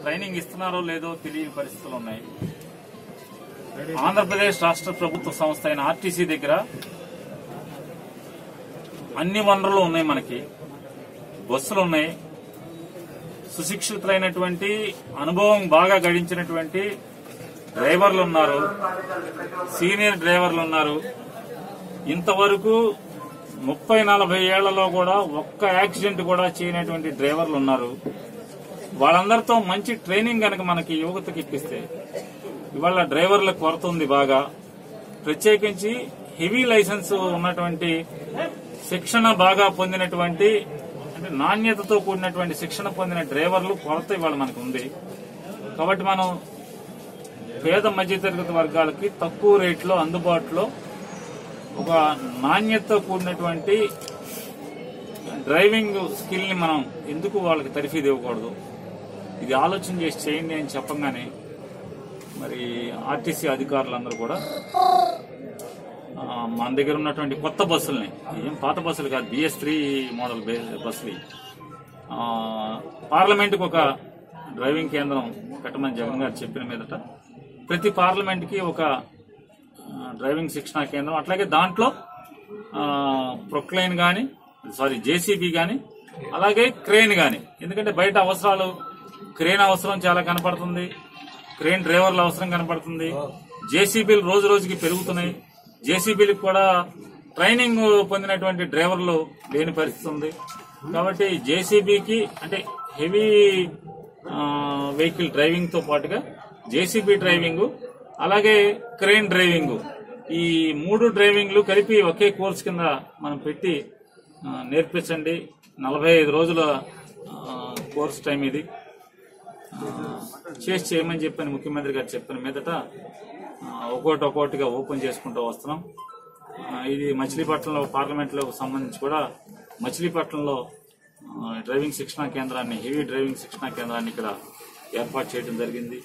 Training ఇస్తున్నారో లేదో తెలియని పరిస్థితులు ఉన్నాయి. ఆంధ్రప్రదేశ్ రాష్ట్ర ప్రభుత్వ సంస్థ అయిన ఆర్టీసీ దగ్గర అన్ని వనరులు ఉన్నాయి. మనకి బస్సులు ఉన్నాయి, సుశిక్షితులైనటువంటి అనుభవం బాగా గడించినటువంటి డ్రైవర్లు ఉన్నారు, సీనియర్ డ్రైవర్లు ఉన్నారు. ఇంతవరకు 30-40 ఏళ్లలో కూడా ఒక్క యాక్సిడెంట్ కూడా చేయనటువంటి డ్రైవర్లు ఉన్నారు. వాళ్ళందరితో మంచి ట్రైనింగ్ కనుక మనకి యువతకి ఇప్పిస్తే, ఇవాళ డ్రైవర్ల కొరత ఉంది బాగా. ప్రత్యేకించి హెవీ లైసెన్స్ ఉన్నటువంటి శిక్షణ బాగా పొందినటువంటి, అంటే నాణ్యతతో కూడినటువంటి శిక్షణ పొందిన డ్రైవర్లు కొరత ఇవాళ మనకు ఉంది. కాబట్టి మనం పేద మధ్యతరగతి వర్గాలకి తక్కువ రేట్లో అందుబాటులో ఒక నాణ్యతతో కూడినటువంటి డ్రైవింగ్ స్కిల్ ని మనం ఎందుకు వాళ్ళకి తరఫీదు ఇవ్వకూడదు? ఇది ఆలోచన చేసి చేయండి అని చెప్పంగానే మరి ఆర్టీసీ అధికారులందరూ కూడా మన దగ్గర ఉన్నటువంటి కొత్త బస్సుల్ని, ఏం పాత బస్సులు కాదు, BS3 మోడల్ బస్సులు, పార్లమెంటుకు ఒక డ్రైవింగ్ కేంద్రం పెట్టమని జగన్ గారు చెప్పిన మీదట ప్రతి పార్లమెంట్ కి ఒక డ్రైవింగ్ శిక్షణా కేంద్రం, అట్లాగే దాంట్లో ప్రొక్లైన్ గాని, JCB గాని, అలాగే క్రేన్ గాని. ఎందుకంటే బయట అవసరాలు, క్రేన్ అవసరం చాలా కనపడుతుంది, క్రేన్ డ్రైవర్ల అవసరం కనపడుతుంది, JCBలు రోజు రోజుకి పెరుగుతున్నాయి. JCBలకు కూడా ట్రైనింగ్ పొందినటువంటి డ్రైవర్లు లేని పరిస్థితి ఉంది. కాబట్టి JCBకి అంటే హెవీ వెహికల్ డ్రైవింగ్ తో పాటుగా JCB డ్రైవింగ్, అలాగే క్రేన్ డ్రైవింగ్, ఈ 3 డ్రైవింగ్లు కలిపి ఒకే కోర్స్ కింద మనం పెట్టి నేర్పించండి. 45 రోజుల కోర్స్ టైం ఇది. చేసి చేయమని చెప్పని ముఖ్యమంత్రి గారు చెప్పిన మీదట ఒక్కొక్కటిగా ఓపెన్ చేసుకుంటూ వస్తున్నాం. ఇది మచిలీపట్నంలో పార్లమెంట్ లో సంబంధించి కూడా మచిలీపట్నంలో డ్రైవింగ్ శిక్షణా కేంద్రాన్ని, హెవీ డ్రైవింగ్ శిక్షణా కేంద్రాన్ని ఇక్కడ ఏర్పాటు చేయడం జరిగింది.